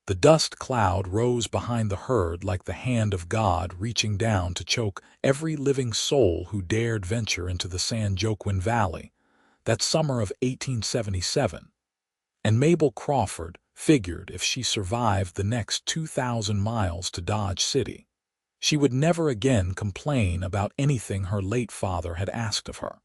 The dust cloud rose behind the herd like the hand of God reaching down to choke every living soul who dared venture into the San Joaquin Valley that summer of 1877. And Mabel Crawford figured if she survived the next 2,000 miles to Dodge City, she would never again complain about anything her late father had asked of her.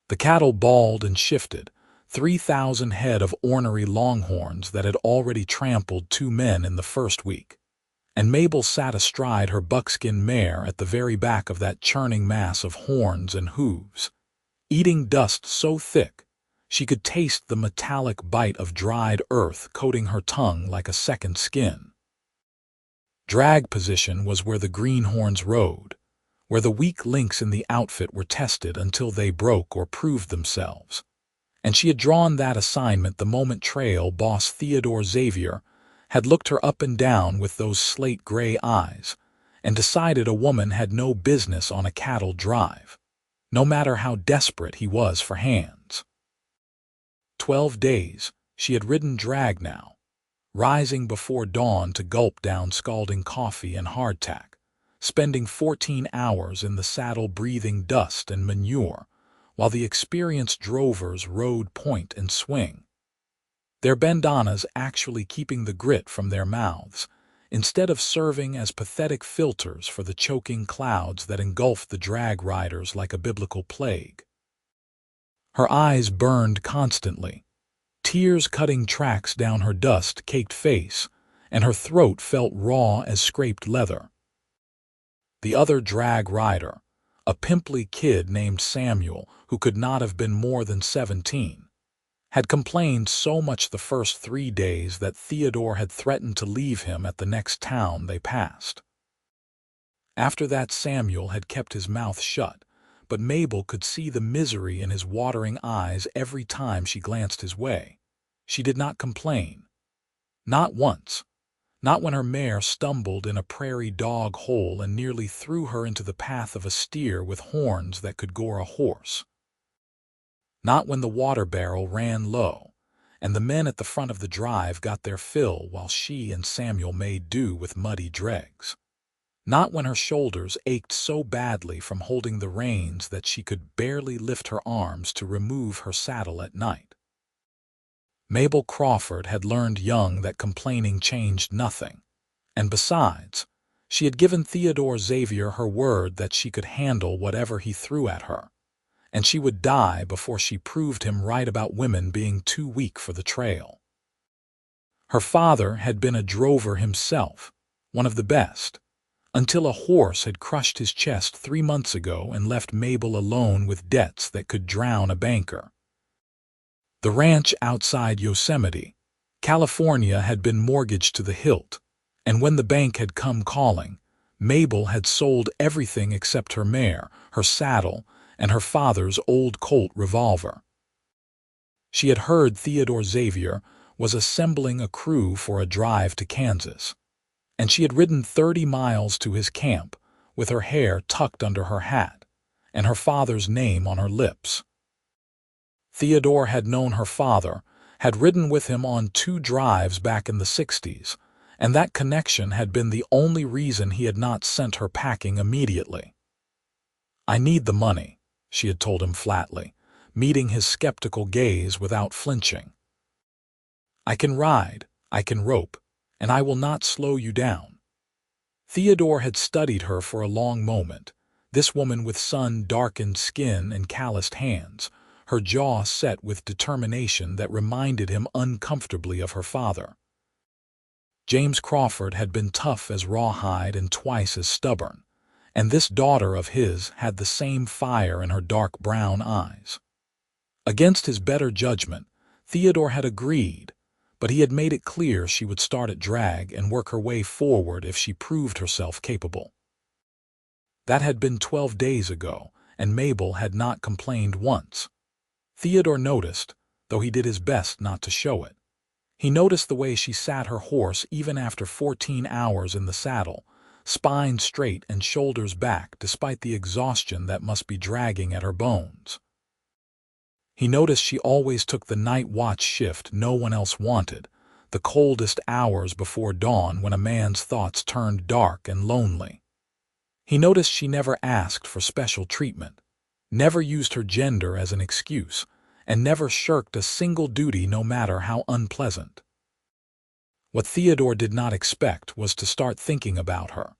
The cattle bawled and shifted, 3,000 head of ornery longhorns that had already trampled 2 men in the first week, and Mabel sat astride her buckskin mare at the very back of that churning mass of horns and hooves, eating dust so thick she could taste the metallic bite of dried earth coating her tongue like a second skin. Drag position was where the greenhorns rode, where the weak links in the outfit were tested until they broke or proved themselves. And she had drawn that assignment the moment trail boss Theodore Xavier had looked her up and down with those slate-gray eyes and decided a woman had no business on a cattle drive, no matter how desperate he was for hands. 12 days she had ridden drag now, rising before dawn to gulp down scalding coffee and hardtack, spending 14 hours in the saddle breathing dust and manure, while the experienced drovers rode point and swing, their bandanas actually keeping the grit from their mouths, instead of serving as pathetic filters for the choking clouds that engulfed the drag riders like a biblical plague. Her eyes burned constantly, tears cutting tracks down her dust-caked face, and her throat felt raw as scraped leather. The other drag rider, a pimply kid named Samuel who could not have been more than 17, had complained so much the first 3 days that Theodore had threatened to leave him at the next town they passed. After that, Samuel had kept his mouth shut, but Mabel could see the misery in his watering eyes every time she glanced his way. She did not complain. Not once. Not when her mare stumbled in a prairie dog hole and nearly threw her into the path of a steer with horns that could gore a horse. Not when the water barrel ran low, and the men at the front of the drive got their fill while she and Samuel made do with muddy dregs. Not when her shoulders ached so badly from holding the reins that she could barely lift her arms to remove her saddle at night. Mabel Crawford had learned young that complaining changed nothing, and besides, she had given Theodore Xavier her word that she could handle whatever he threw at her, and she would die before she proved him right about women being too weak for the trail. Her father had been a drover himself, one of the best, until a horse had crushed his chest 3 months ago and left Mabel alone with debts that could drown a banker. The ranch outside Yosemite, California, had been mortgaged to the hilt, and when the bank had come calling, Mabel had sold everything except her mare, her saddle, and her father's old Colt revolver. She had heard Theodore Xavier was assembling a crew for a drive to Kansas, and she had ridden 30 miles to his camp with her hair tucked under her hat and her father's name on her lips. Theodore had known her father, had ridden with him on 2 drives back in the 60s, and that connection had been the only reason he had not sent her packing immediately. "I need the money," she had told him flatly, meeting his skeptical gaze without flinching. "I can ride, I can rope, and I will not slow you down." Theodore had studied her for a long moment, this woman with sun-darkened skin and calloused hands, her jaw set with determination that reminded him uncomfortably of her father. James Crawford had been tough as rawhide and twice as stubborn, and this daughter of his had the same fire in her dark brown eyes. Against his better judgment, Theodore had agreed, but he had made it clear she would start at drag and work her way forward if she proved herself capable. That had been 12 days ago, and Mabel had not complained once. Theodore noticed, though he did his best not to show it. He noticed the way she sat her horse even after 14 hours in the saddle, spine straight and shoulders back despite the exhaustion that must be dragging at her bones. He noticed she always took the night watch shift no one else wanted, the coldest hours before dawn when a man's thoughts turned dark and lonely. He noticed she never asked for special treatment, never used her gender as an excuse, and never shirked a single duty no matter how unpleasant. What Theodore did not expect was to start thinking about her.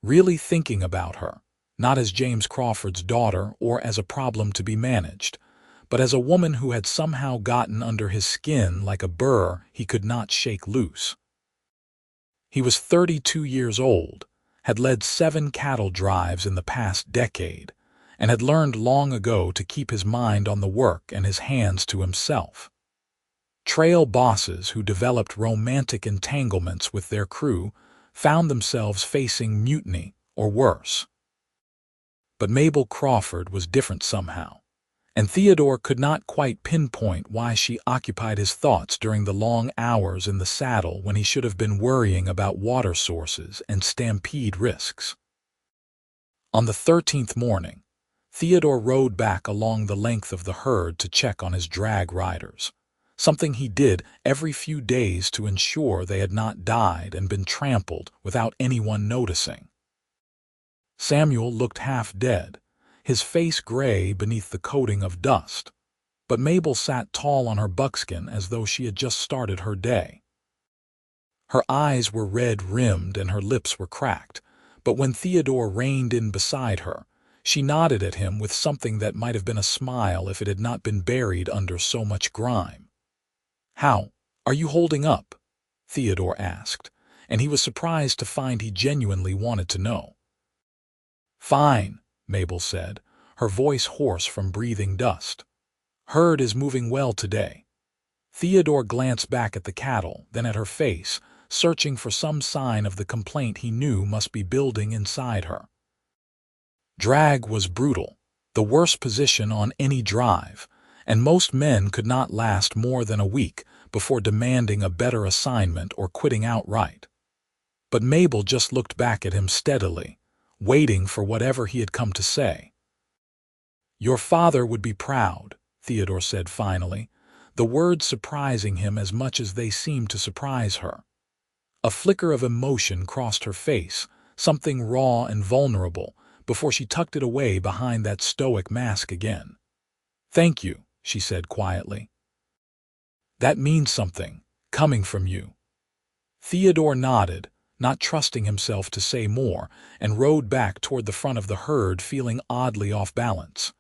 Really thinking about her, not as James Crawford's daughter or as a problem to be managed, but as a woman who had somehow gotten under his skin like a burr he could not shake loose. He was 32 years old, had led 7 cattle drives in the past decade, and had learned long ago to keep his mind on the work and his hands to himself. Trail bosses who developed romantic entanglements with their crew found themselves facing mutiny or worse. But Mabel Crawford was different somehow, and Theodore could not quite pinpoint why she occupied his thoughts during the long hours in the saddle when he should have been worrying about water sources and stampede risks. On the 13th morning, Theodore rode back along the length of the herd to check on his drag riders, something he did every few days to ensure they had not died and been trampled without anyone noticing. Samuel looked half dead, his face gray beneath the coating of dust, but Mabel sat tall on her buckskin as though she had just started her day. Her eyes were red-rimmed and her lips were cracked, but when Theodore reined in beside her, she nodded at him with something that might have been a smile if it had not been buried under so much grime. "How are you holding up?" Theodore asked, and he was surprised to find he genuinely wanted to know. "Fine," Mabel said, her voice hoarse from breathing dust. "Herd is moving well today." Theodore glanced back at the cattle, then at her face, searching for some sign of the complaint he knew must be building inside her. Drag was brutal, the worst position on any drive, and most men could not last more than a week before demanding a better assignment or quitting outright. But Mabel just looked back at him steadily, waiting for whatever he had come to say. "Your father would be proud," Theodore said finally, the words surprising him as much as they seemed to surprise her. A flicker of emotion crossed her face, something raw and vulnerable, before she tucked it away behind that stoic mask again. "Thank you," she said quietly. "That means something, coming from you." Theodore nodded, not trusting himself to say more, and rode back toward the front of the herd feeling oddly off balance.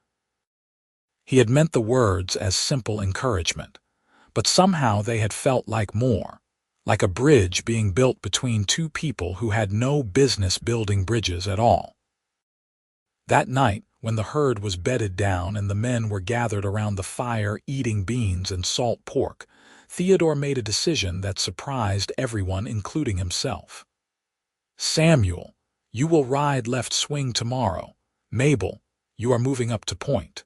He had meant the words as simple encouragement, but somehow they had felt like more, like a bridge being built between two people who had no business building bridges at all. That night, when the herd was bedded down and the men were gathered around the fire eating beans and salt pork, Theodore made a decision that surprised everyone, including himself. "Samuel, you will ride left swing tomorrow. Mabel, you are moving up to point."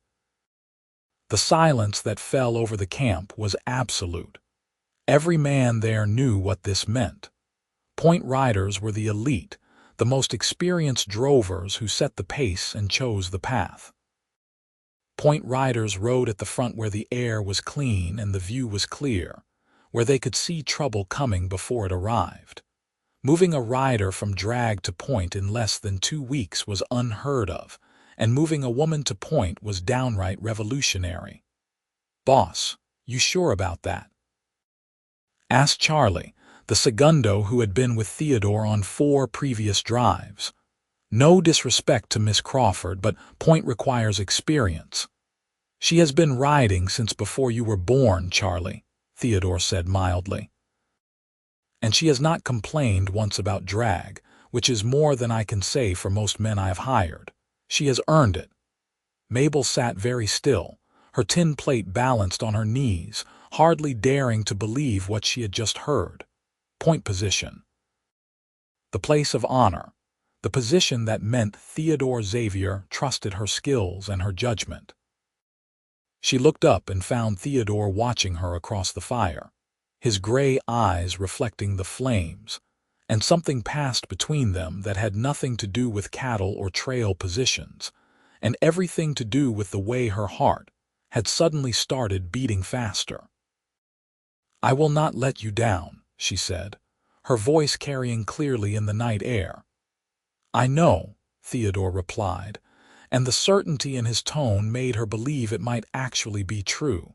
The silence that fell over the camp was absolute. Every man there knew what this meant. Point riders were the elite, the most experienced drovers who set the pace and chose the path. Point riders rode at the front where the air was clean and the view was clear, where they could see trouble coming before it arrived. Moving a rider from drag to point in less than 2 weeks was unheard of, and moving a woman to point was downright revolutionary. "Boss, you sure about that?" asked Charlie, the segundo who had been with Theodore on 4 previous drives. "No disrespect to Miss Crawford, but point requires experience." "She has been riding since before you were born, Charlie," Theodore said mildly. "And she has not complained once about drag, which is more than I can say for most men I have hired. She has earned it." Mabel sat very still, her tin plate balanced on her knees, hardly daring to believe what she had just heard. Point position. The place of honor. The position that meant Theodore Xavier trusted her skills and her judgment. She looked up and found Theodore watching her across the fire, his gray eyes reflecting the flames, and something passed between them that had nothing to do with cattle or trail positions, and everything to do with the way her heart had suddenly started beating faster. "I will not let you down," she said, her voice carrying clearly in the night air. "I know," Theodore replied, and the certainty in his tone made her believe it might actually be true.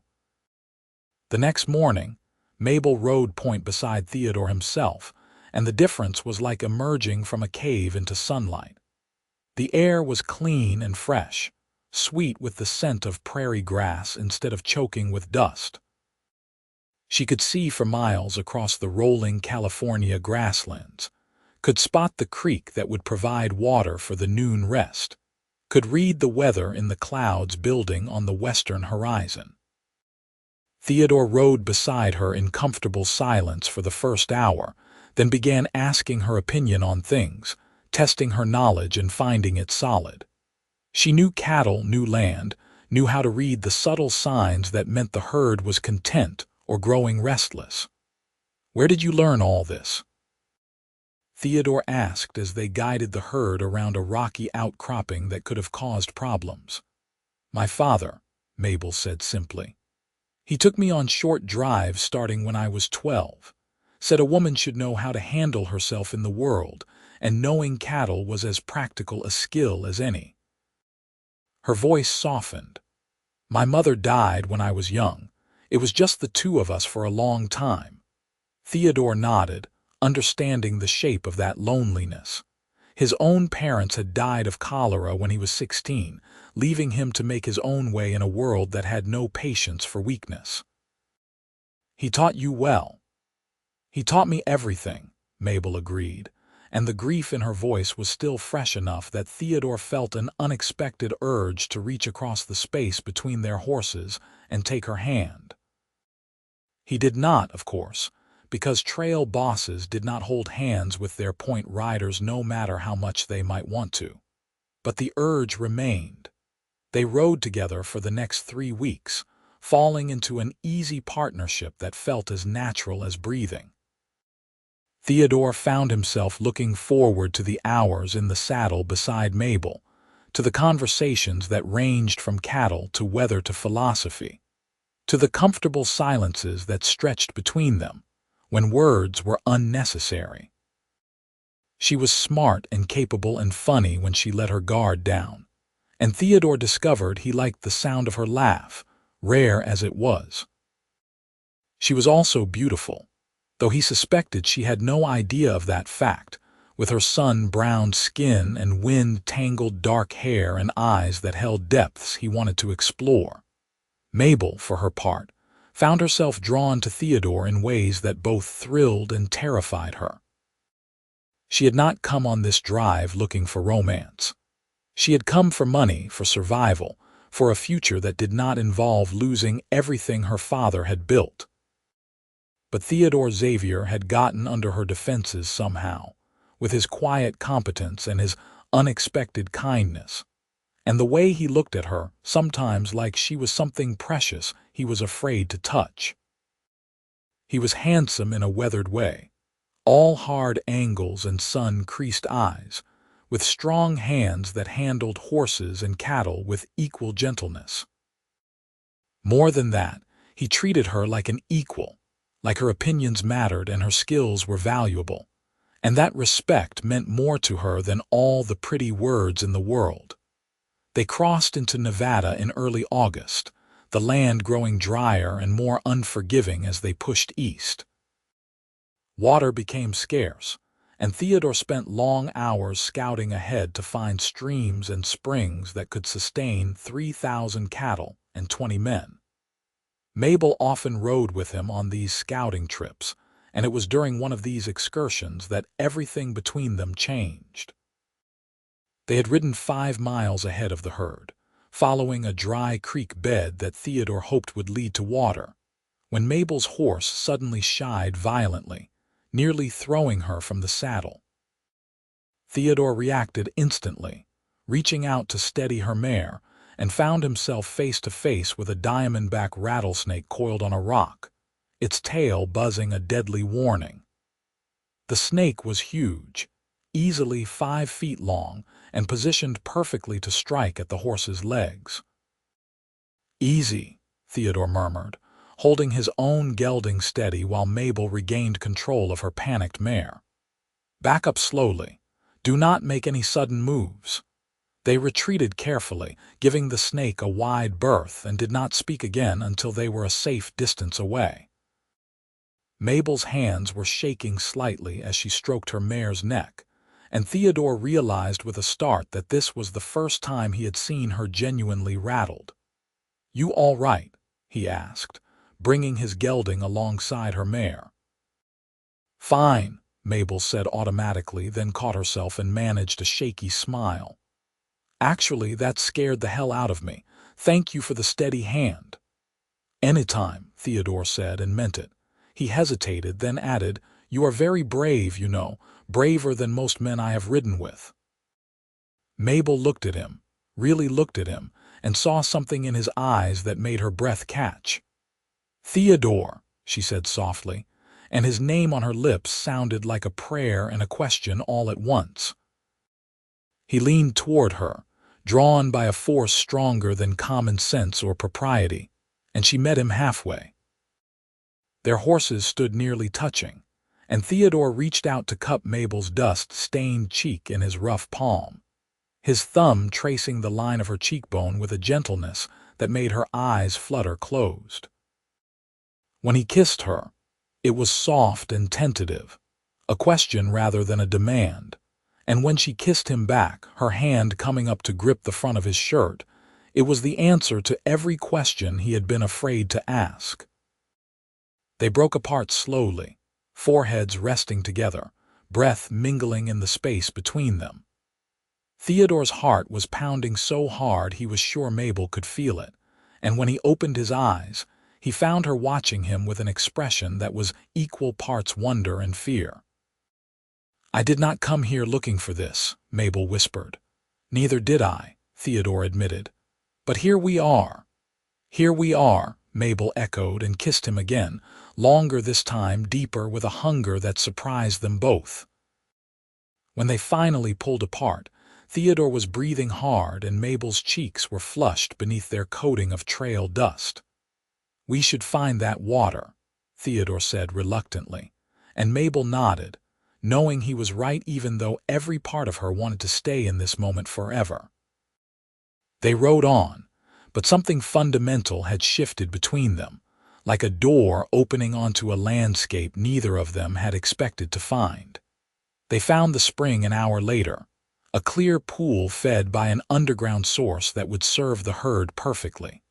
The next morning, Mabel rode point beside Theodore himself, and the difference was like emerging from a cave into sunlight. The air was clean and fresh, sweet with the scent of prairie grass instead of choking with dust. She could see for miles across the rolling California grasslands, could spot the creek that would provide water for the noon rest, could read the weather in the clouds building on the western horizon. Theodore rode beside her in comfortable silence for the first hour, then began asking her opinion on things, testing her knowledge and finding it solid. She knew cattle, knew land, knew how to read the subtle signs that meant the herd was content or growing restless. "Where did you learn all this?" Theodore asked as they guided the herd around a rocky outcropping that could have caused problems. "My father," Mabel said simply. "He took me on short drives starting when I was 12. Said a woman should know how to handle herself in the world, and knowing cattle was as practical a skill as any." Her voice softened. "My mother died when I was young. It was just the two of us for a long time." Theodore nodded, understanding the shape of that loneliness. His own parents had died of cholera when he was 16, leaving him to make his own way in a world that had no patience for weakness. "He taught you well." "He taught me everything," Mabel agreed, and the grief in her voice was still fresh enough that Theodore felt an unexpected urge to reach across the space between their horses and take her hand. He did not, of course, because trail bosses did not hold hands with their point riders no matter how much they might want to. But the urge remained. They rode together for the next 3 weeks, falling into an easy partnership that felt as natural as breathing. Theodore found himself looking forward to the hours in the saddle beside Mabel, to the conversations that ranged from cattle to weather to philosophy, to the comfortable silences that stretched between them, when words were unnecessary. She was smart and capable and funny when she let her guard down, and Theodore discovered he liked the sound of her laugh, rare as it was. She was also beautiful, though he suspected she had no idea of that fact, with her sun-browned skin and wind-tangled dark hair and eyes that held depths he wanted to explore. Mabel, for her part, found herself drawn to Theodore in ways that both thrilled and terrified her. She had not come on this drive looking for romance. She had come for money, for survival, for a future that did not involve losing everything her father had built. But Theodore Xavier had gotten under her defenses somehow, with his quiet competence and his unexpected kindness. And the way he looked at her, sometimes like she was something precious he was afraid to touch. He was handsome in a weathered way, all hard angles and sun-creased eyes, with strong hands that handled horses and cattle with equal gentleness. More than that, he treated her like an equal, like her opinions mattered and her skills were valuable, and that respect meant more to her than all the pretty words in the world. They crossed into Nevada in early August, the land growing drier and more unforgiving as they pushed east. Water became scarce, and Theodore spent long hours scouting ahead to find streams and springs that could sustain 3,000 cattle and 20 men. Mabel often rode with him on these scouting trips, and it was during one of these excursions that everything between them changed. They had ridden 5 miles ahead of the herd, following a dry creek bed that Theodore hoped would lead to water, when Mabel's horse suddenly shied violently, nearly throwing her from the saddle. Theodore reacted instantly, reaching out to steady her mare, and found himself face to face with a diamondback rattlesnake coiled on a rock, its tail buzzing a deadly warning. The snake was huge, easily 5 feet long, and positioned perfectly to strike at the horse's legs. "Easy," Theodore murmured, holding his own gelding steady while Mabel regained control of her panicked mare. "Back up slowly. Do not make any sudden moves." They retreated carefully, giving the snake a wide berth, and did not speak again until they were a safe distance away. Mabel's hands were shaking slightly as she stroked her mare's neck, and Theodore realized with a start that this was the first time he had seen her genuinely rattled. "You all right?" he asked, bringing his gelding alongside her mare. "Fine," Mabel said automatically, then caught herself and managed a shaky smile. "Actually, that scared the hell out of me. Thank you for the steady hand." "Anytime," Theodore said, and meant it. He hesitated, then added, "You are very brave, you know, braver than most men I have ridden with." Mabel looked at him, really looked at him, and saw something in his eyes that made her breath catch. "Theodore," she said softly, and his name on her lips sounded like a prayer and a question all at once. He leaned toward her, drawn by a force stronger than common sense or propriety, and she met him halfway. Their horses stood nearly touching, and Theodore reached out to cup Mabel's dust-stained cheek in his rough palm, his thumb tracing the line of her cheekbone with a gentleness that made her eyes flutter closed. When he kissed her, it was soft and tentative, a question rather than a demand, and when she kissed him back, her hand coming up to grip the front of his shirt, it was the answer to every question he had been afraid to ask. They broke apart slowly, foreheads resting together, breath mingling in the space between them. Theodore's heart was pounding so hard he was sure Mabel could feel it, and when he opened his eyes, he found her watching him with an expression that was equal parts wonder and fear. "I did not come here looking for this," Mabel whispered. "Neither did I," Theodore admitted. "But here we are." "Here we are," Mabel echoed and kissed him again, longer this time, deeper, with a hunger that surprised them both. When they finally pulled apart, Theodore was breathing hard and Mabel's cheeks were flushed beneath their coating of trail dust. "We should find that water," Theodore said reluctantly, and Mabel nodded, knowing he was right even though every part of her wanted to stay in this moment forever. They rode on, but something fundamental had shifted between them, like a door opening onto a landscape neither of them had expected to find. They found the spring an hour later, a clear pool fed by an underground source that would serve the herd perfectly.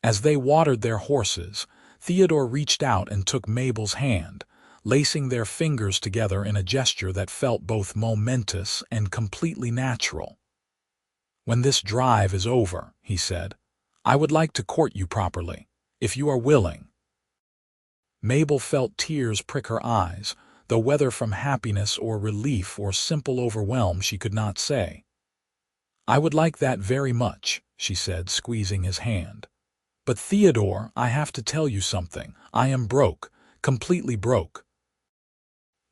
As they watered their horses, Theodore reached out and took Mabel's hand, lacing their fingers together in a gesture that felt both momentous and completely natural. "When this drive is over," he said, "I would like to court you properly, if you are willing." Mabel felt tears prick her eyes, though whether from happiness or relief or simple overwhelm she could not say. "I would like that very much," she said, squeezing his hand. "But Theodore, I have to tell you something. I am broke, completely broke.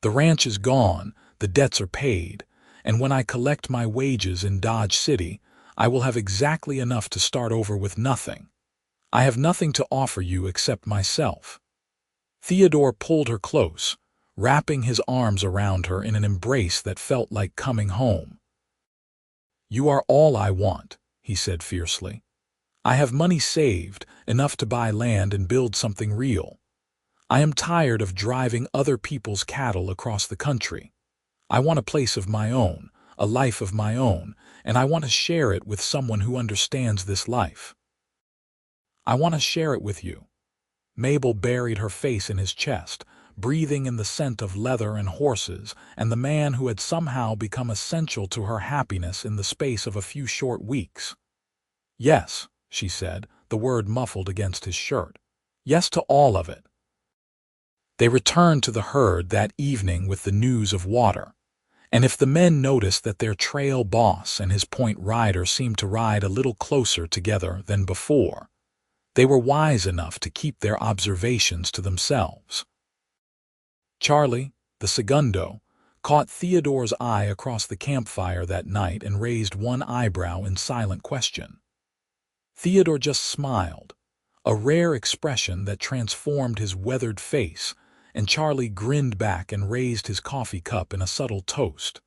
The ranch is gone, the debts are paid, and when I collect my wages in Dodge City, I will have exactly enough to start over with nothing. I have nothing to offer you except myself." Theodore pulled her close, wrapping his arms around her in an embrace that felt like coming home. "You are all I want," he said fiercely. "I have money saved, enough to buy land and build something real. I am tired of driving other people's cattle across the country. I want a place of my own, a life of my own, and I want to share it with someone who understands this life. I want to share it with you." Mabel buried her face in his chest, breathing in the scent of leather and horses and the man who had somehow become essential to her happiness in the space of a few short weeks. "Yes," she said, the word muffled against his shirt. "Yes to all of it." They returned to the herd that evening with the news of water, and if the men noticed that their trail boss and his point rider seemed to ride a little closer together than before, they were wise enough to keep their observations to themselves. Charlie, the segundo, caught Theodore's eye across the campfire that night and raised one eyebrow in silent question. Theodore just smiled, a rare expression that transformed his weathered face, and Charlie grinned back and raised his coffee cup in a subtle toast.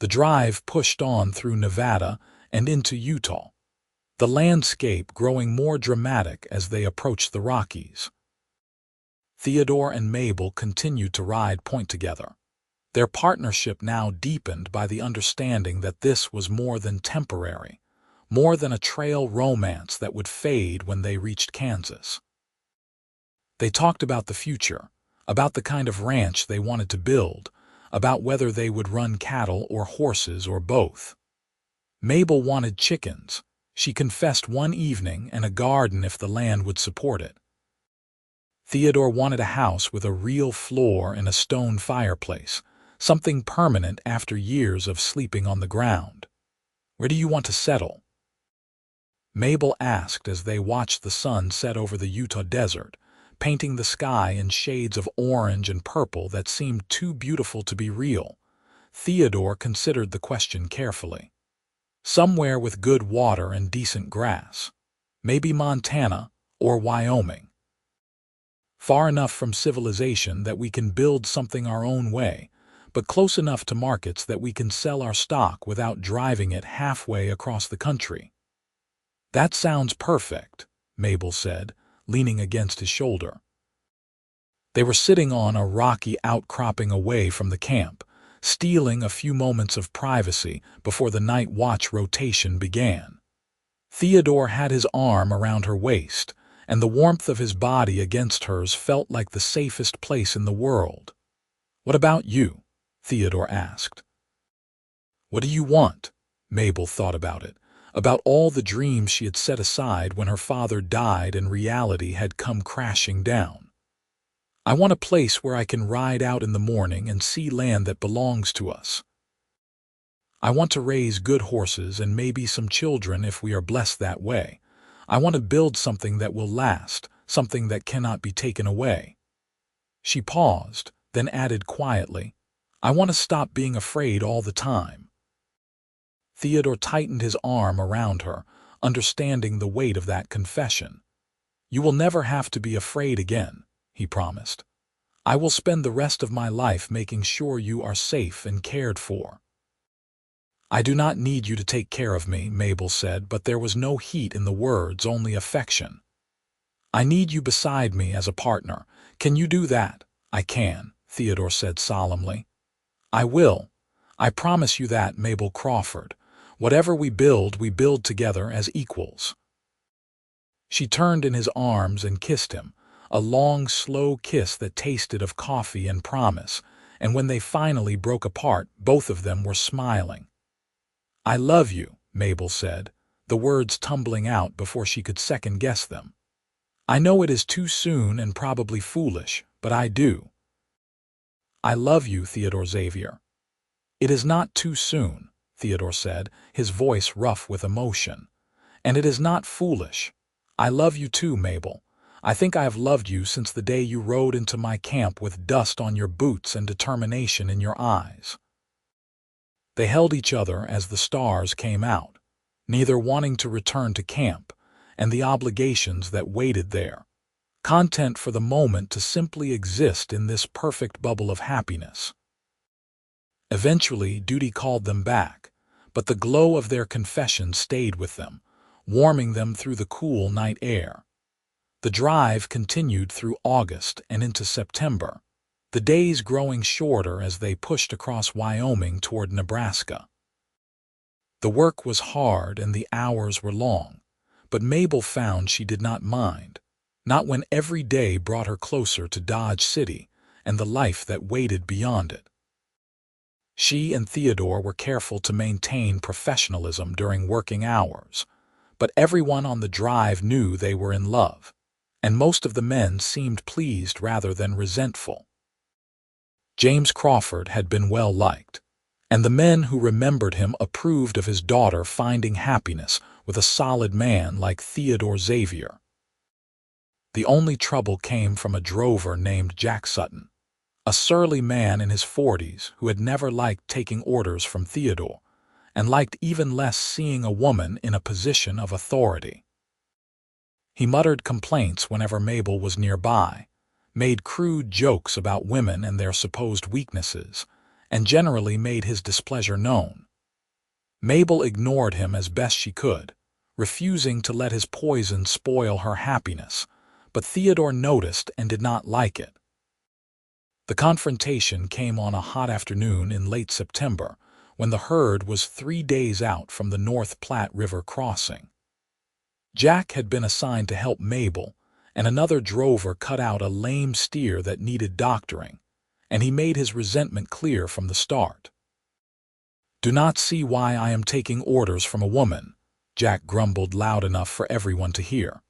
The drive pushed on through Nevada and into Utah, the landscape growing more dramatic as they approached the Rockies. Theodore and Mabel continued to ride point together, their partnership now deepened by the understanding that this was more than temporary, more than a trail romance that would fade when they reached Kansas. They talked about the future, about the kind of ranch they wanted to build, about whether they would run cattle or horses or both. Mabel wanted chickens, she confessed one evening, and a garden if the land would support it. Theodore wanted a house with a real floor and a stone fireplace, something permanent after years of sleeping on the ground. "Where do you want to settle?" Mabel asked as they watched the sun set over the Utah desert, painting the sky in shades of orange and purple that seemed too beautiful to be real. Theodore considered the question carefully. "Somewhere with good water and decent grass. Maybe Montana or Wyoming. Far enough from civilization that we can build something our own way, but close enough to markets that we can sell our stock without driving it halfway across the country." "That sounds perfect," Mabel said, leaning against his shoulder. They were sitting on a rocky outcropping away from the camp, stealing a few moments of privacy before the night watch rotation began. Theodore had his arm around her waist, and the warmth of his body against hers felt like the safest place in the world. "What about you?" Theodore asked. "What do you want?" Mabel thought about all the dreams she had set aside when her father died and reality had come crashing down. "I want a place where I can ride out in the morning and see land that belongs to us. I want to raise good horses and maybe some children if we are blessed that way. I want to build something that will last, something that cannot be taken away." She paused, then added quietly, "I want to stop being afraid all the time." Theodore tightened his arm around her, understanding the weight of that confession. "You will never have to be afraid again," he promised. "I will spend the rest of my life making sure you are safe and cared for." "I do not need you to take care of me," Mabel said, but there was no heat in the words, only affection. "I need you beside me as a partner. Can you do that?" "I can," Theodore said solemnly. "I will. I promise you that, Mabel Crawford. Whatever we build together as equals." She turned in his arms and kissed him, a long, slow kiss that tasted of coffee and promise, and when they finally broke apart, both of them were smiling. "I love you," Mabel said, the words tumbling out before she could second-guess them. "I know it is too soon and probably foolish, but I do." "I love you, Theodore Xavier." "It is not too soon," Theodore said, his voice rough with emotion. "And it is not foolish. I love you too, Mabel. I think I have loved you since the day you rode into my camp with dust on your boots and determination in your eyes." They held each other as the stars came out, neither wanting to return to camp and the obligations that waited there, content for the moment to simply exist in this perfect bubble of happiness. Eventually, duty called them back, but the glow of their confession stayed with them, warming them through the cool night air. The drive continued through August and into September, the days growing shorter as they pushed across Wyoming toward Nebraska. The work was hard and the hours were long, but Mabel found she did not mind, not when every day brought her closer to Dodge City and the life that waited beyond it. She and Theodore were careful to maintain professionalism during working hours, but everyone on the drive knew they were in love, and most of the men seemed pleased rather than resentful. James Crawford had been well liked, and the men who remembered him approved of his daughter finding happiness with a solid man like Theodore Xavier. The only trouble came from a drover named Jack Sutton, a surly man in his 40s who had never liked taking orders from Theodore, and liked even less seeing a woman in a position of authority. He muttered complaints whenever Mabel was nearby, made crude jokes about women and their supposed weaknesses, and generally made his displeasure known. Mabel ignored him as best she could, refusing to let his poison spoil her happiness, but Theodore noticed and did not like it. The confrontation came on a hot afternoon in late September, when the herd was 3 days out from the North Platte River crossing. Jack had been assigned to help Mabel, and another drover cut out a lame steer that needed doctoring, and he made his resentment clear from the start. "Do not see why I am taking orders from a woman," Jack grumbled loud enough for everyone to hear.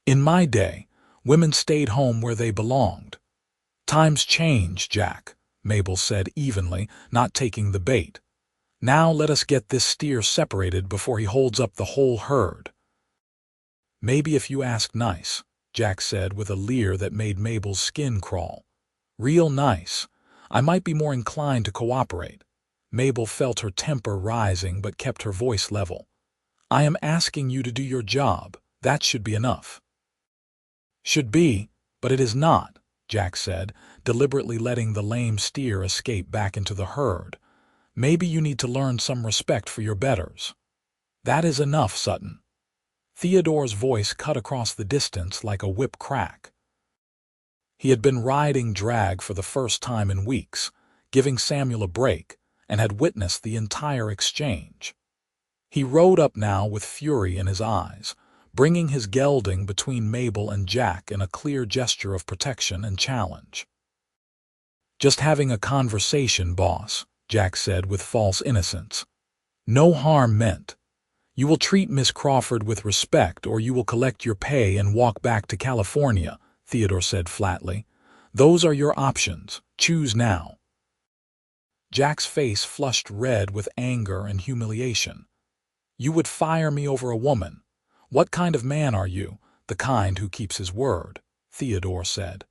"In my day, women stayed home where they belonged." "Times change, Jack," Mabel said evenly, not taking the bait. "Now let us get this steer separated before he holds up the whole herd." "Maybe if you ask nice," Jack said with a leer that made Mabel's skin crawl. "Real nice. I might be more inclined to cooperate." Mabel felt her temper rising but kept her voice level. "I am asking you to do your job. That should be enough." "Should be, but it is not," Jack said, deliberately letting the lame steer escape back into the herd. "Maybe you need to learn some respect for your betters." "That is enough, Sutton." Theodore's voice cut across the distance like a whip crack. He had been riding drag for the first time in weeks, giving Samuel a break, and had witnessed the entire exchange. He rode up now with fury in his eyes, bringing his gelding between Mabel and Jack in a clear gesture of protection and challenge. "Just having a conversation, boss," Jack said with false innocence. "No harm meant. You will treat Miss Crawford with respect or you will collect your pay and walk back to California," Theodore said flatly. "Those are your options. Choose now." Jack's face flushed red with anger and humiliation. "You would fire me over a woman? What kind of man are you?" "The kind who keeps his word," Theodore said.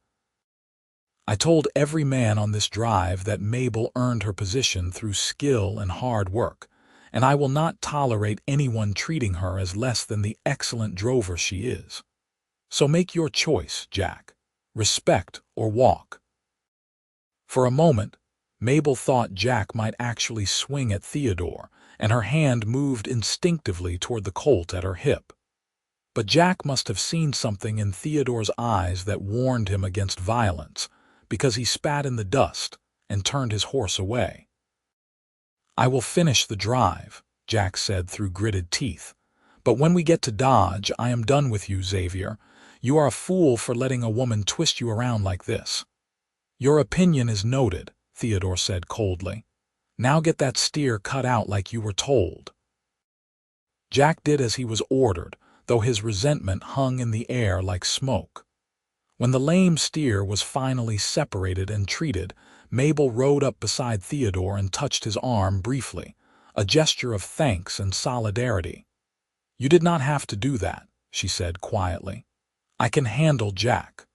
"I told every man on this drive that Mabel earned her position through skill and hard work, and I will not tolerate anyone treating her as less than the excellent drover she is. So make your choice, Jack. Respect or walk." For a moment, Mabel thought Jack might actually swing at Theodore, and her hand moved instinctively toward the colt at her hip. But Jack must have seen something in Theodore's eyes that warned him against violence, because he spat in the dust and turned his horse away. "I will finish the drive," Jack said through gritted teeth. "But when we get to Dodge, I am done with you, Xavier. You are a fool for letting a woman twist you around like this." "Your opinion is noted," Theodore said coldly. "Now get that steer cut out like you were told." Jack did as he was ordered, though his resentment hung in the air like smoke. When the lame steer was finally separated and treated, Mabel rode up beside Theodore and touched his arm briefly, a gesture of thanks and solidarity. "You did not have to do that," she said quietly. "I can handle Jack."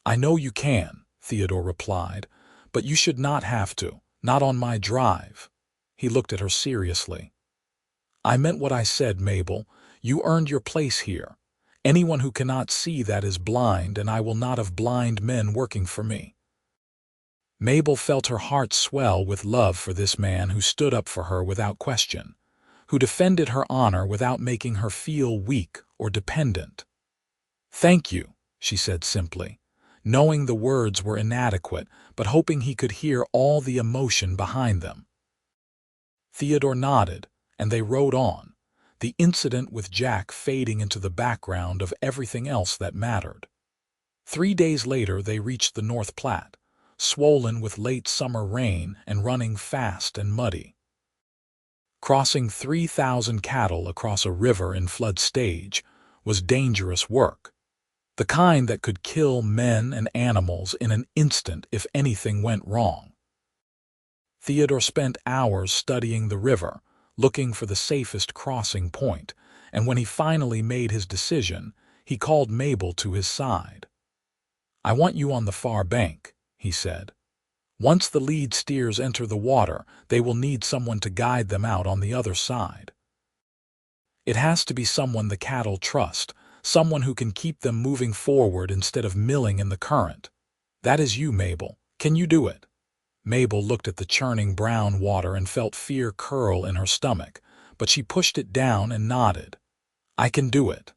"I know you can," Theodore replied, "but you should not have to, not on my drive." He looked at her seriously. "I meant what I said, Mabel. You earned your place here. Anyone who cannot see that is blind, and I will not have blind men working for me." Mabel felt her heart swell with love for this man who stood up for her without question, who defended her honor without making her feel weak or dependent. "Thank you," she said simply, knowing the words were inadequate, but hoping he could hear all the emotion behind them. Theodore nodded, and they rode on, the incident with Jack fading into the background of everything else that mattered. 3 days later they reached the North Platte, swollen with late summer rain and running fast and muddy. Crossing 3,000 cattle across a river in flood stage was dangerous work, the kind that could kill men and animals in an instant if anything went wrong. Theodore spent hours studying the river, looking for the safest crossing point, and when he finally made his decision, he called Mabel to his side. "I want you on the far bank," he said. "Once the lead steers enter the water, they will need someone to guide them out on the other side. It has to be someone the cattle trust, someone who can keep them moving forward instead of milling in the current. That is you, Mabel. Can you do it? Mabel looked at the churning brown water and felt fear curl in her stomach, but she pushed it down and nodded. I can do it.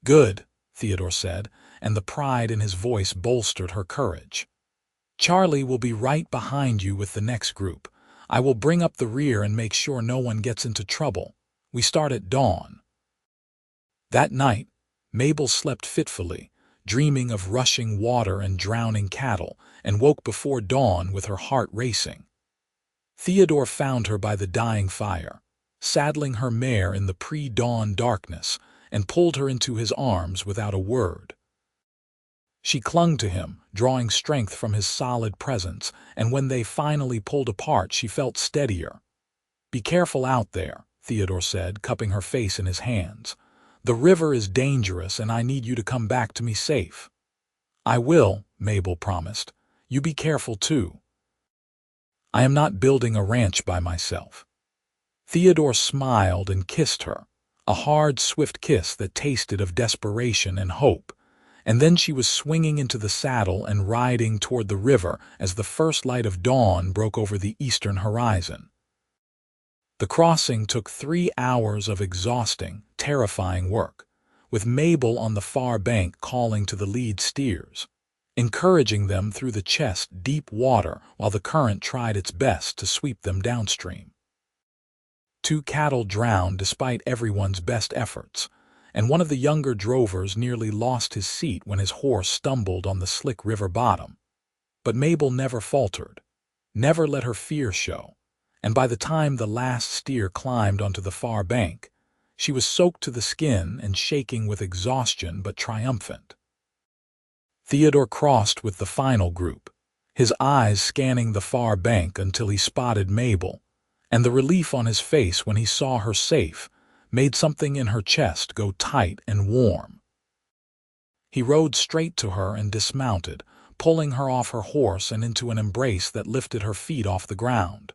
Good, Theodore said, and the pride in his voice bolstered her courage. Charlie will be right behind you with the next group. I will bring up the rear and make sure no one gets into trouble. We start at dawn. That night, Mabel slept fitfully, dreaming of rushing water and drowning cattle, and woke before dawn with her heart racing. Theodore found her by the dying fire, saddling her mare in the pre-dawn darkness, and pulled her into his arms without a word. She clung to him, drawing strength from his solid presence, and when they finally pulled apart, she felt steadier. Be careful out there, Theodore said, cupping her face in his hands. The river is dangerous, and I need you to come back to me safe. I will, Mabel promised. You be careful too. I am not building a ranch by myself. Theodore smiled and kissed her, a hard, swift kiss that tasted of desperation and hope. And then she was swinging into the saddle and riding toward the river as the first light of dawn broke over the eastern horizon. The crossing took 3 hours of exhausting, terrifying work, with Mabel on the far bank calling to the lead steers, encouraging them through the chest-deep water while the current tried its best to sweep them downstream. 2 cattle drowned despite everyone's best efforts, and one of the younger drovers nearly lost his seat when his horse stumbled on the slick river bottom. But Mabel never faltered, never let her fear show, and by the time the last steer climbed onto the far bank, she was soaked to the skin and shaking with exhaustion but triumphant. Theodore crossed with the final group, his eyes scanning the far bank until he spotted Mabel, and the relief on his face when he saw her safe made something in her chest go tight and warm. He rode straight to her and dismounted, pulling her off her horse and into an embrace that lifted her feet off the ground.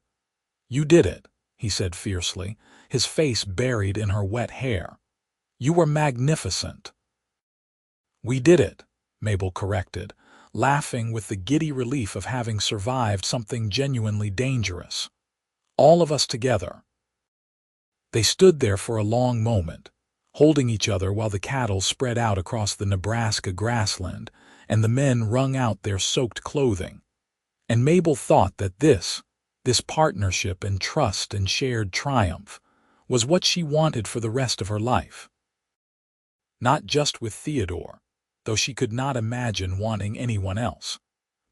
You did it, he said fiercely, his face buried in her wet hair. You were magnificent. We did it, Mabel corrected, laughing with the giddy relief of having survived something genuinely dangerous. All of us together. They stood there for a long moment, holding each other while the cattle spread out across the Nebraska grassland and the men wrung out their soaked clothing. And Mabel thought that this partnership and trust and shared triumph, was what she wanted for the rest of her life. Not just with Theodore, though she could not imagine wanting anyone else,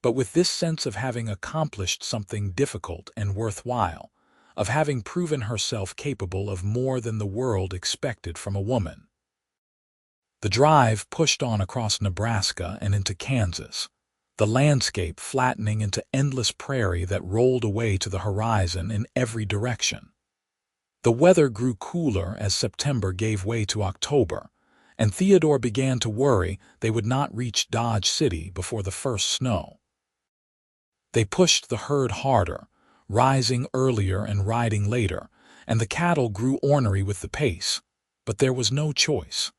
but with this sense of having accomplished something difficult and worthwhile, of having proven herself capable of more than the world expected from a woman. The drive pushed on across Nebraska and into Kansas, the landscape flattening into endless prairie that rolled away to the horizon in every direction. The weather grew cooler as September gave way to October, and Theodore began to worry they would not reach Dodge City before the first snow. They pushed the herd harder, rising earlier and riding later, and the cattle grew ornery with the pace, but there was no choice.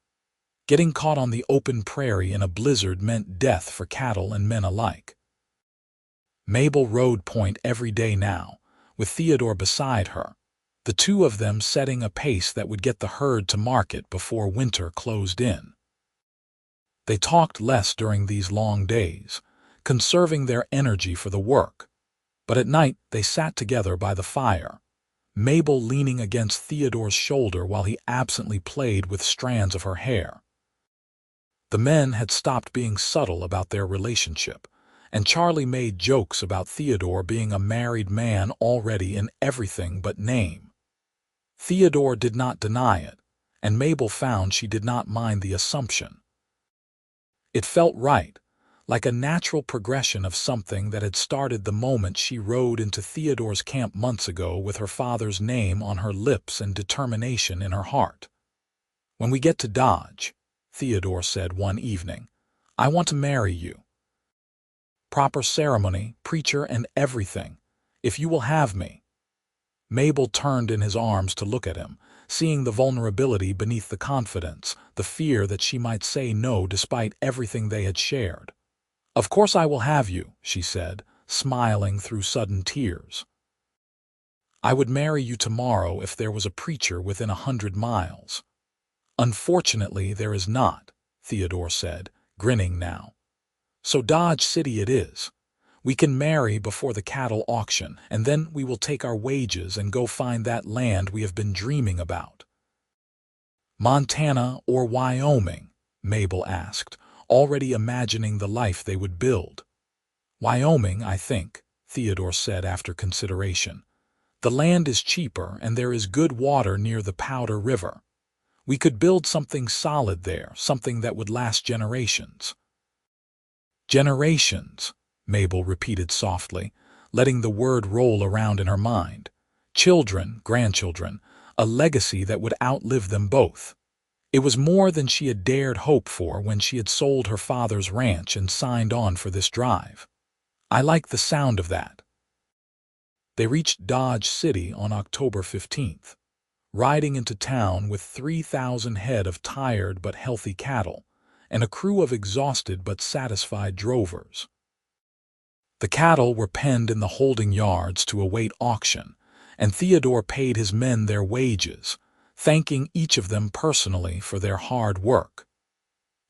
Getting caught on the open prairie in a blizzard meant death for cattle and men alike. Mabel rode point every day now, with Theodore beside her, the two of them setting a pace that would get the herd to market before winter closed in. They talked less during these long days, conserving their energy for the work, but at night they sat together by the fire, Mabel leaning against Theodore's shoulder while he absently played with strands of her hair. The men had stopped being subtle about their relationship, and Charlie made jokes about Theodore being a married man already in everything but name. Theodore did not deny it, and Mabel found she did not mind the assumption. It felt right, like a natural progression of something that had started the moment she rode into Theodore's camp months ago with her father's name on her lips and determination in her heart. When we get to Dodge, Theodore said one evening, I want to marry you. Proper ceremony, preacher, and everything, if you will have me. Mabel turned in his arms to look at him, seeing the vulnerability beneath the confidence, the fear that she might say no despite everything they had shared. "Of course I will have you," she said, smiling through sudden tears. "I would marry you tomorrow if there was a preacher within 100 miles. Unfortunately, there is not," Theodore said, grinning now. "So Dodge City it is. We can marry before the cattle auction, and then we will take our wages and go find that land we have been dreaming about." "Montana or Wyoming?" Mabel asked, already imagining the life they would build. "Wyoming, I think," Theodore said after consideration. "The land is cheaper and there is good water near the Powder River. We could build something solid there, something that would last generations." "Generations," Mabel repeated softly, letting the word roll around in her mind. "Children, grandchildren, a legacy that would outlive them both." It was more than she had dared hope for when she had sold her father's ranch and signed on for this drive. "I like the sound of that." They reached Dodge City on October 15th, riding into town with 3,000 head of tired but healthy cattle and a crew of exhausted but satisfied drovers. The cattle were penned in the holding yards to await auction, and Theodore paid his men their wages, thanking each of them personally for their hard work.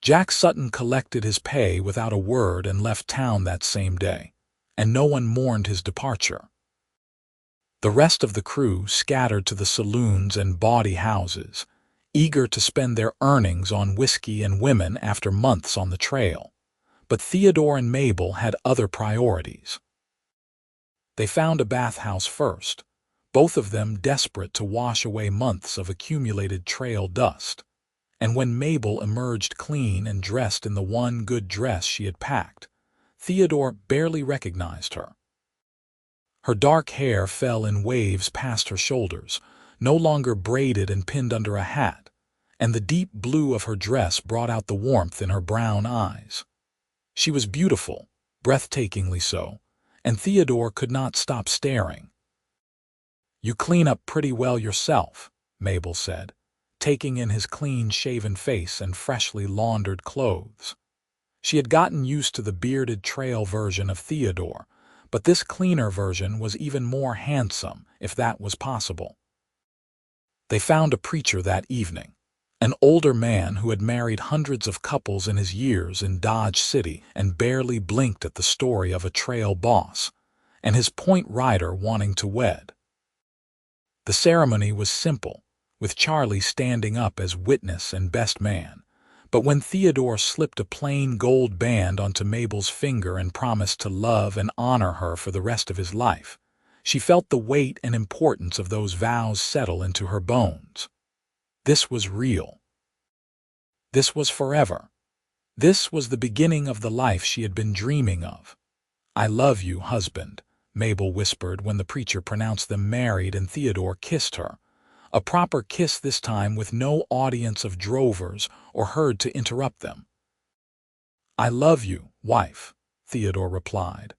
Jack Sutton collected his pay without a word and left town that same day, and no one mourned his departure. The rest of the crew scattered to the saloons and bawdy houses, eager to spend their earnings on whiskey and women after months on the trail. But Theodore and Mabel had other priorities. They found a bathhouse first, both of them desperate to wash away months of accumulated trail dust. And when Mabel emerged clean and dressed in the one good dress she had packed, Theodore barely recognized her. Her dark hair fell in waves past her shoulders, no longer braided and pinned under a hat, and the deep blue of her dress brought out the warmth in her brown eyes. She was beautiful, breathtakingly so, and Theodore could not stop staring. "You clean up pretty well yourself," Mabel said, taking in his clean-shaven face and freshly laundered clothes. She had gotten used to the bearded trail version of Theodore, but this cleaner version was even more handsome, if that was possible. They found a preacher that evening, an older man who had married hundreds of couples in his years in Dodge City and barely blinked at the story of a trail boss, and his point rider wanting to wed. The ceremony was simple, with Charlie standing up as witness and best man, but when Theodore slipped a plain gold band onto Mabel's finger and promised to love and honor her for the rest of his life, she felt the weight and importance of those vows settle into her bones. This was real. This was forever. This was the beginning of the life she had been dreaming of. "I love you, husband," Mabel whispered when the preacher pronounced them married and Theodore kissed her. A proper kiss this time with no audience of drovers or herd to interrupt them. "I love you, wife," Theodore replied,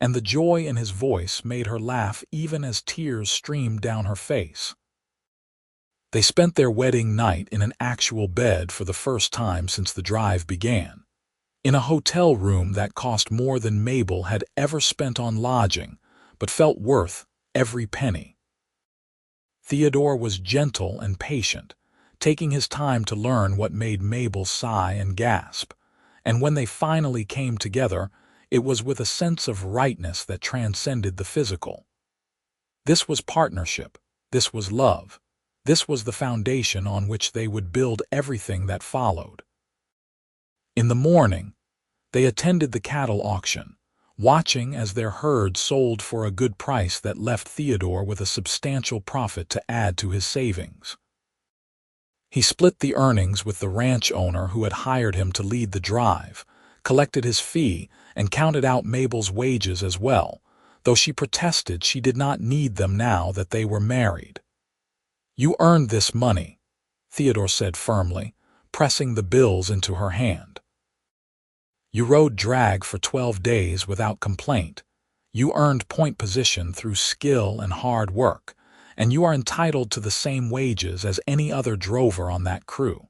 and the joy in his voice made her laugh even as tears streamed down her face. They spent their wedding night in an actual bed for the first time since the drive began, in a hotel room that cost more than Mabel had ever spent on lodging, but felt worth every penny. Theodore was gentle and patient, taking his time to learn what made Mabel sigh and gasp, and when they finally came together, it was with a sense of rightness that transcended the physical. This was partnership, this was love, this was the foundation on which they would build everything that followed. In the morning, they attended the cattle auction, watching as their herd sold for a good price that left Theodore with a substantial profit to add to his savings. He split the earnings with the ranch owner who had hired him to lead the drive, collected his fee, and counted out Mabel's wages as well, though she protested she did not need them now that they were married. "You earned this money," Theodore said firmly, pressing the bills into her hand. "You rode drag for 12 days without complaint. You earned point position through skill and hard work, and you are entitled to the same wages as any other drover on that crew.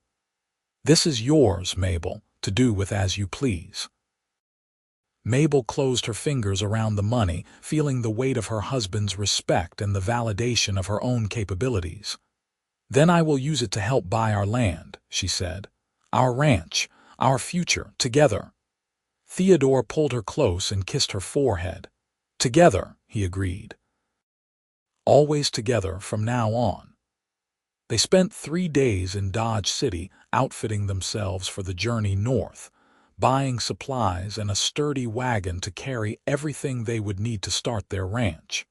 This is yours, Mabel, to do with as you please." Mabel closed her fingers around the money, feeling the weight of her husband's respect and the validation of her own capabilities. "Then I will use it to help buy our land," she said. "Our ranch, our future, together." Theodore pulled her close and kissed her forehead. "Together," he agreed. "Always together from now on." They spent 3 days in Dodge City outfitting themselves for the journey north, buying supplies and a sturdy wagon to carry everything they would need to start their ranch.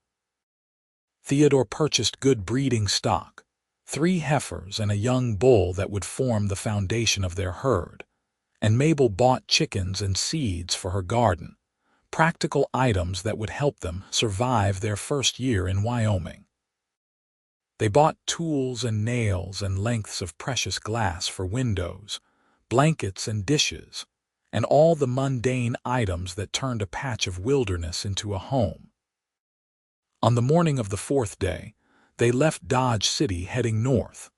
Theodore purchased good breeding stock, 3 heifers and a young bull that would form the foundation of their herd, and Mabel bought chickens and seeds for her garden, practical items that would help them survive their first year in Wyoming. They bought tools and nails and lengths of precious glass for windows, blankets and dishes, and all the mundane items that turned a patch of wilderness into a home. On the morning of the 4th day, they left Dodge City heading north,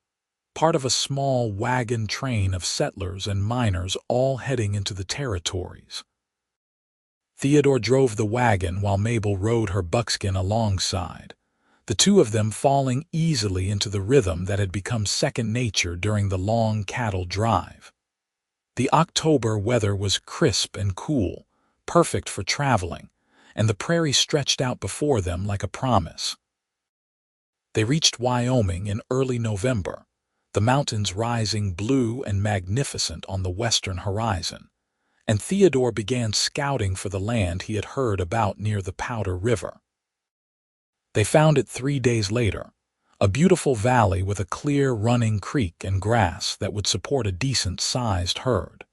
part of a small wagon train of settlers and miners all heading into the territories. Theodore drove the wagon while Mabel rode her buckskin alongside, the two of them falling easily into the rhythm that had become second nature during the long cattle drive. The October weather was crisp and cool, perfect for traveling, and the prairie stretched out before them like a promise. They reached Wyoming in early November, the mountains rising blue and magnificent on the western horizon, and Theodore began scouting for the land he had heard about near the Powder River. They found it 3 days later, a beautiful valley with a clear running creek and grass that would support a decent-sized herd.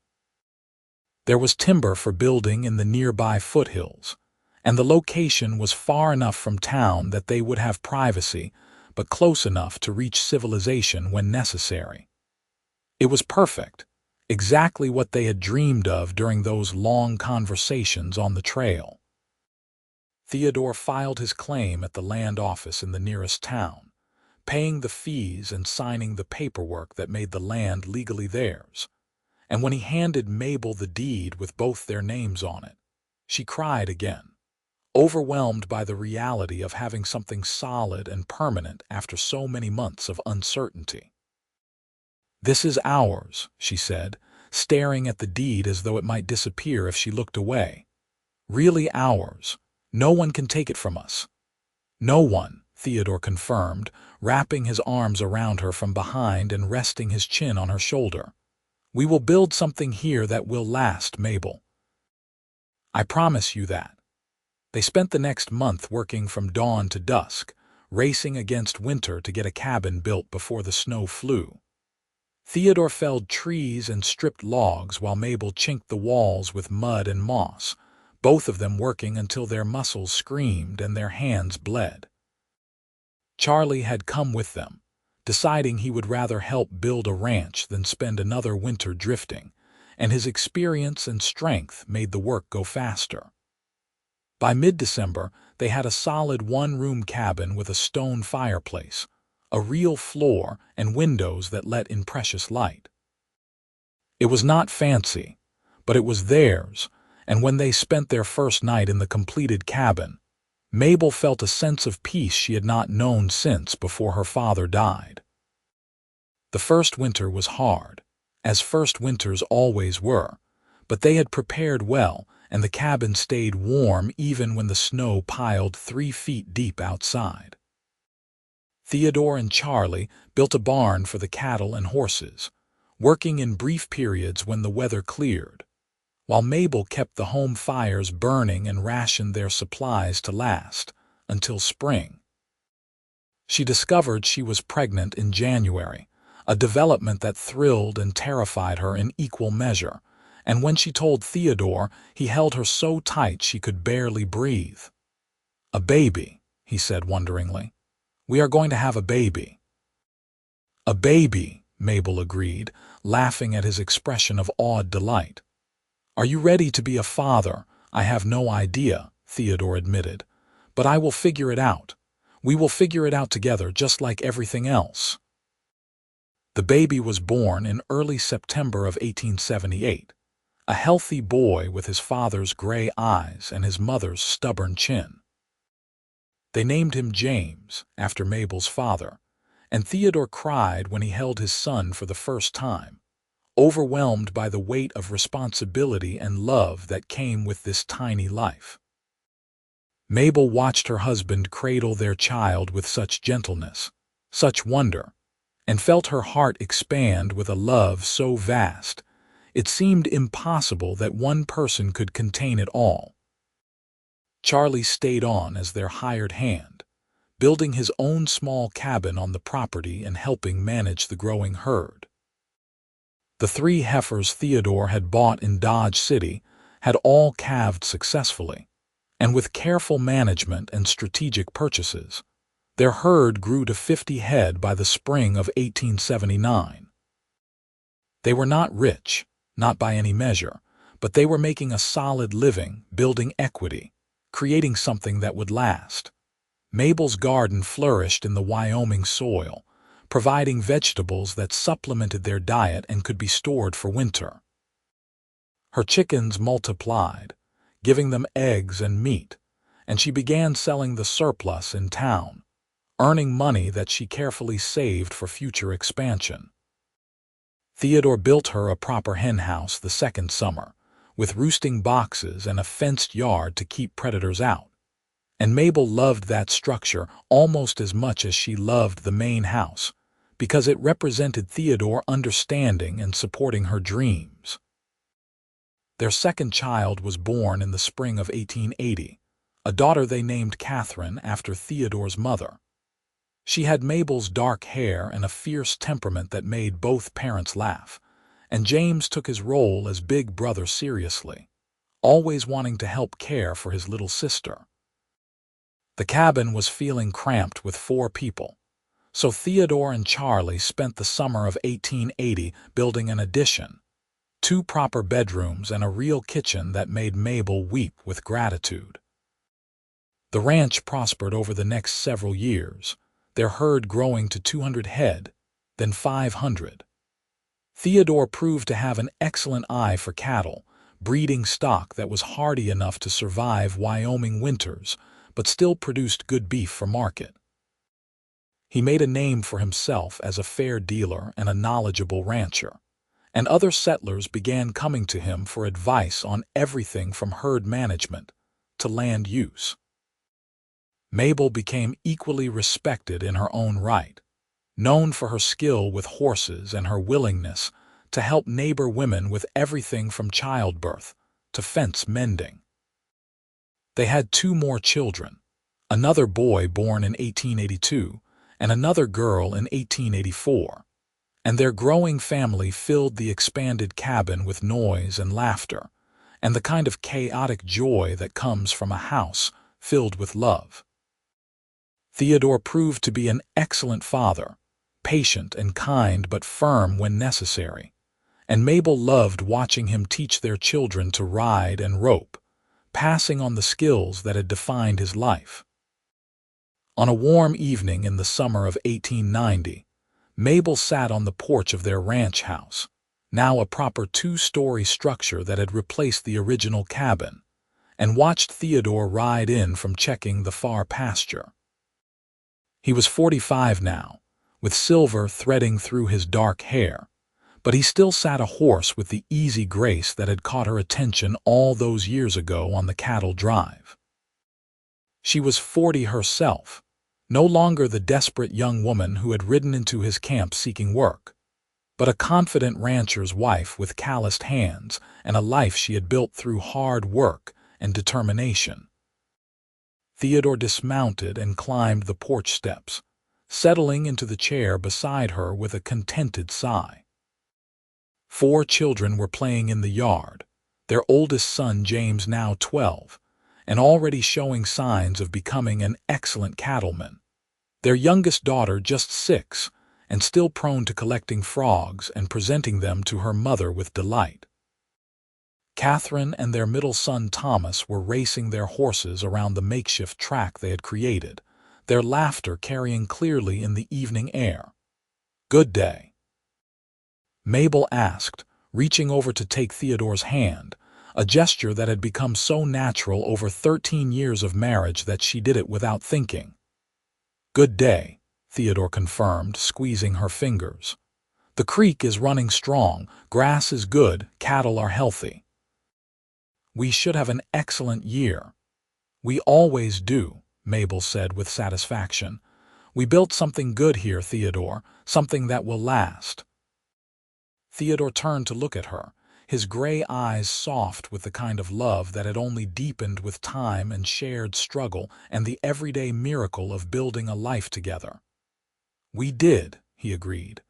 There was timber for building in the nearby foothills, and the location was far enough from town that they would have privacy, but close enough to reach civilization when necessary. It was perfect, exactly what they had dreamed of during those long conversations on the trail. Theodore filed his claim at the land office in the nearest town, paying the fees and signing the paperwork that made the land legally theirs. And when he handed Mabel the deed with both their names on it, she cried again, overwhelmed by the reality of having something solid and permanent after so many months of uncertainty. "This is ours," she said, staring at the deed as though it might disappear if she looked away. "Really ours. No one can take it from us." "No one," Theodore confirmed, wrapping his arms around her from behind and resting his chin on her shoulder. "We will build something here that will last, Mabel. I promise you that." They spent the next month working from dawn to dusk, racing against winter to get a cabin built before the snow flew. Theodore felled trees and stripped logs while Mabel chinked the walls with mud and moss, both of them working until their muscles screamed and their hands bled. Charlie had come with them, deciding he would rather help build a ranch than spend another winter drifting, and his experience and strength made the work go faster. By mid-December, they had a solid one-room cabin with a stone fireplace, a real floor, and windows that let in precious light. It was not fancy, but it was theirs, and when they spent their first night in the completed cabin, Mabel felt a sense of peace she had not known since before her father died. The first winter was hard, as first winters always were, but they had prepared well, and the cabin stayed warm even when the snow piled 3 feet deep outside. Theodore and Charlie built a barn for the cattle and horses, working in brief periods when the weather cleared, while Mabel kept the home fires burning and rationed their supplies to last until spring. She discovered she was pregnant in January, a development that thrilled and terrified her in equal measure, and when she told Theodore, he held her so tight she could barely breathe. "A baby," he said wonderingly. "We are going to have a baby." "A baby," Mabel agreed, laughing at his expression of awed delight. "Are you ready to be a father?" "I have no idea," Theodore admitted, "but I will figure it out. We will figure it out together just like everything else." The baby was born in early September of 1878, a healthy boy with his father's gray eyes and his mother's stubborn chin. They named him James, after Mabel's father, and Theodore cried when he held his son for the first time, overwhelmed by the weight of responsibility and love that came with this tiny life. Mabel watched her husband cradle their child with such gentleness, such wonder, and felt her heart expand with a love so vast, it seemed impossible that one person could contain it all. Charlie stayed on as their hired hand, building his own small cabin on the property and helping manage the growing herd. The 3 heifers Theodore had bought in Dodge City had all calved successfully, and with careful management and strategic purchases, their herd grew to 50 head by the spring of 1879. They were not rich, not by any measure, but they were making a solid living, building equity, creating something that would last. Mabel's garden flourished in the Wyoming soil, providing vegetables that supplemented their diet and could be stored for winter. Her chickens multiplied, giving them eggs and meat, and she began selling the surplus in town, earning money that she carefully saved for future expansion. Theodore built her a proper hen house the second summer, with roosting boxes and a fenced yard to keep predators out. And Mabel loved that structure almost as much as she loved the main house, because it represented Theodore understanding and supporting her dreams. Their second child was born in the spring of 1880, a daughter they named Catherine after Theodore's mother. She had Mabel's dark hair and a fierce temperament that made both parents laugh, and James took his role as big brother seriously, always wanting to help care for his little sister. The cabin was feeling cramped with 4 people, so Theodore and Charlie spent the summer of 1880 building an addition, 2 proper bedrooms and a real kitchen that made Mabel weep with gratitude. The ranch prospered over the next several years, their herd growing to 200 head, then 500. Theodore proved to have an excellent eye for cattle, breeding stock that was hardy enough to survive Wyoming winters, but still produced good beef for market. He made a name for himself as a fair dealer and a knowledgeable rancher, and other settlers began coming to him for advice on everything from herd management to land use. Mabel became equally respected in her own right, known for her skill with horses and her willingness to help neighbor women with everything from childbirth to fence mending. They had 2 more children, another boy born in 1882 and another girl in 1884, and their growing family filled the expanded cabin with noise and laughter, and the kind of chaotic joy that comes from a house filled with love. Theodore proved to be an excellent father, patient and kind but firm when necessary, and Mabel loved watching him teach their children to ride and rope, passing on the skills that had defined his life. On a warm evening in the summer of 1890, Mabel sat on the porch of their ranch house, now a proper 2-story structure that had replaced the original cabin, and watched Theodore ride in from checking the far pasture. He was 45 now, with silver threading through his dark hair, but he still sat a horse with the easy grace that had caught her attention all those years ago on the cattle drive. She was 40 herself, no longer the desperate young woman who had ridden into his camp seeking work, but a confident rancher's wife with calloused hands and a life she had built through hard work and determination. Theodore dismounted and climbed the porch steps, settling into the chair beside her with a contented sigh. 4 children were playing in the yard, their oldest son James now 12, and already showing signs of becoming an excellent cattleman. Their youngest daughter just 6, and still prone to collecting frogs and presenting them to her mother with delight. Catherine and their middle son Thomas were racing their horses around the makeshift track they had created, their laughter carrying clearly in the evening air. "Good day," Mabel asked, reaching over to take Theodore's hand, a gesture that had become so natural over 13 years of marriage that she did it without thinking. "Good day," Theodore confirmed, squeezing her fingers. "The creek is running strong, grass is good, cattle are healthy. We should have an excellent year." "We always do," Mabel said with satisfaction. "We built something good here, Theodore, something that will last." Theodore turned to look at her, his gray eyes soft with the kind of love that had only deepened with time and shared struggle and the everyday miracle of building a life together. "We did," he agreed.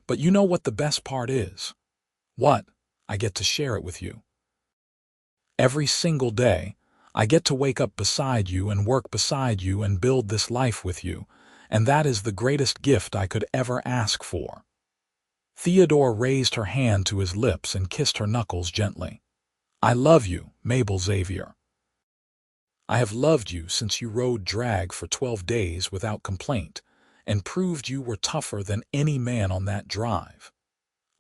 "But you know what the best part is?" "What?" "I get to share it with you. Every single day, I get to wake up beside you and work beside you and build this life with you, and that is the greatest gift I could ever ask for." Theodore raised her hand to his lips and kissed her knuckles gently. "I love you, Mabel Xavier. I have loved you since you rode drag for 12 days without complaint and proved you were tougher than any man on that drive.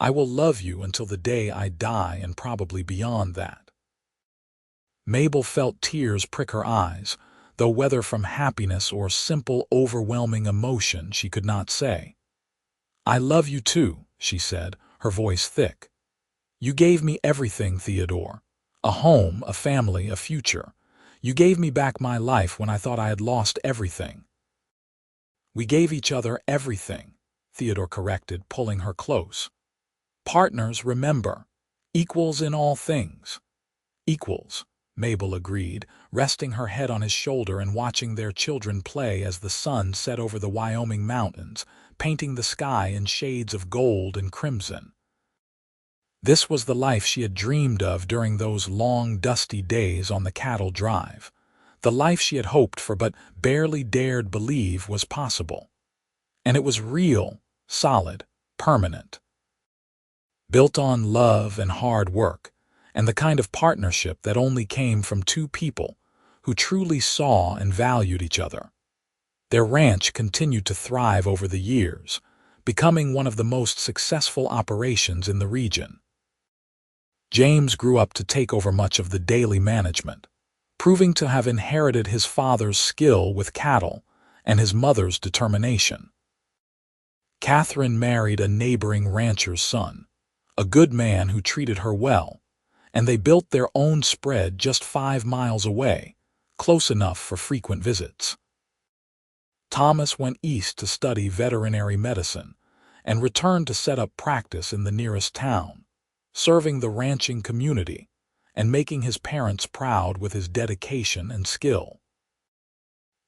I will love you until the day I die and probably beyond that." Mabel felt tears prick her eyes, though whether from happiness or simple, overwhelming emotion she could not say. "I love you too," she said, her voice thick. "You gave me everything, Theodore. A home, a family, a future. You gave me back my life when I thought I had lost everything." "We gave each other everything," Theodore corrected, pulling her close. "Partners, remember. Equals in all things." "Equals," Mabel agreed, resting her head on his shoulder and watching their children play as the sun set over the Wyoming mountains, painting the sky in shades of gold and crimson. This was the life she had dreamed of during those long, dusty days on the cattle drive, the life she had hoped for but barely dared believe was possible. And it was real, solid, permanent. Built on love and hard work, and the kind of partnership that only came from two people who truly saw and valued each other. Their ranch continued to thrive over the years, becoming one of the most successful operations in the region. James grew up to take over much of the daily management, proving to have inherited his father's skill with cattle and his mother's determination. Catherine married a neighboring rancher's son, a good man who treated her well, and they built their own spread just 5 miles away, close enough for frequent visits. Thomas went east to study veterinary medicine and returned to set up practice in the nearest town, serving the ranching community and making his parents proud with his dedication and skill.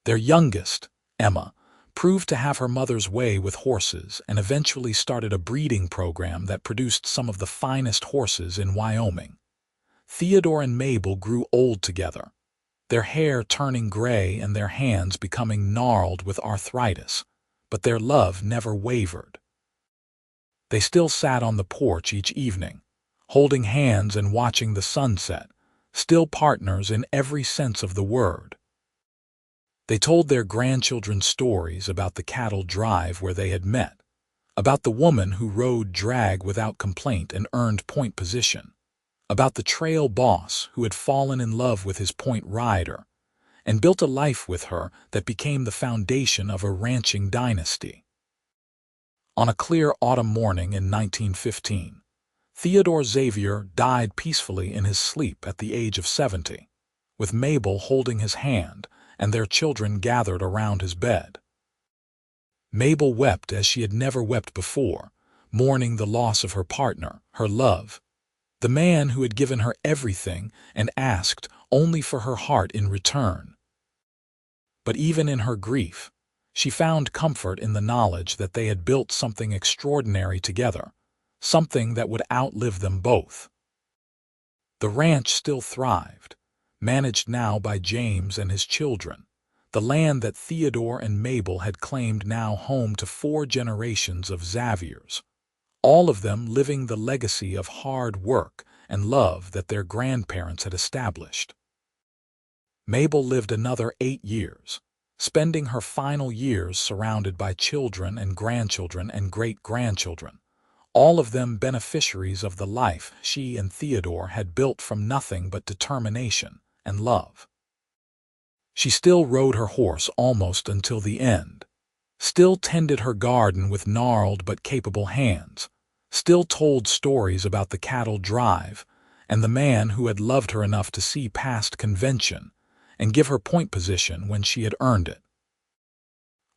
Their youngest, Emma, proved to have her mother's way with horses and eventually started a breeding program that produced some of the finest horses in Wyoming. Theodore and Mabel grew old together, their hair turning gray and their hands becoming gnarled with arthritis, but their love never wavered. They still sat on the porch each evening, holding hands and watching the sunset, still partners in every sense of the word. They told their grandchildren stories about the cattle drive where they had met, about the woman who rode drag without complaint and earned point position, about the trail boss who had fallen in love with his point rider and built a life with her that became the foundation of a ranching dynasty. On a clear autumn morning in 1915, Theodore Xavier died peacefully in his sleep at the age of 70, with Mabel holding his hand and their children gathered around his bed. Mabel wept as she had never wept before, mourning the loss of her partner, her love, the man who had given her everything and asked only for her heart in return. But even in her grief, she found comfort in the knowledge that they had built something extraordinary together, something that would outlive them both. The ranch still thrived, managed now by James and his children, the land that Theodore and Mabel had claimed now home to 4 generations of Xaviers, all of them living the legacy of hard work and love that their grandparents had established. Mabel lived another 8 years, spending her final years surrounded by children and grandchildren and great-grandchildren, all of them beneficiaries of the life she and Theodore had built from nothing but determination and love. She still rode her horse almost until the end, still tended her garden with gnarled but capable hands, still told stories about the cattle drive and the man who had loved her enough to see past convention and give her point position when she had earned it.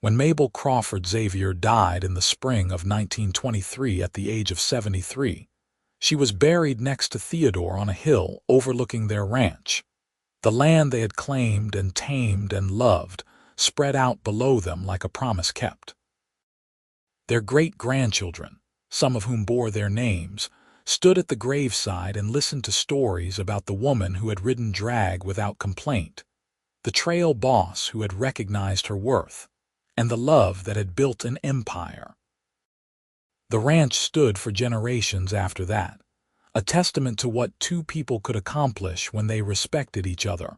When Mabel Crawford Xavier died in the spring of 1923 at the age of 73, she was buried next to Theodore on a hill overlooking their ranch. The land they had claimed and tamed and loved spread out below them like a promise kept. Their great-grandchildren, some of whom bore their names, stood at the graveside and listened to stories about the woman who had ridden drag without complaint, the trail boss who had recognized her worth, and the love that had built an empire. The ranch stood for generations after that, a testament to what two people could accomplish when they respected each other,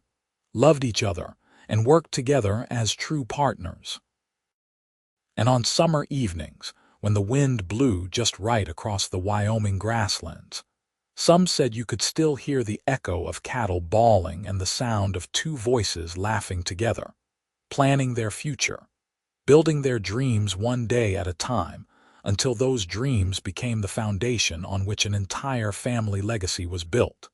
loved each other, and worked together as true partners. And on summer evenings, when the wind blew just right across the Wyoming grasslands, some said you could still hear the echo of cattle bawling and the sound of two voices laughing together, planning their future, building their dreams one day at a time, until those dreams became the foundation on which an entire family legacy was built.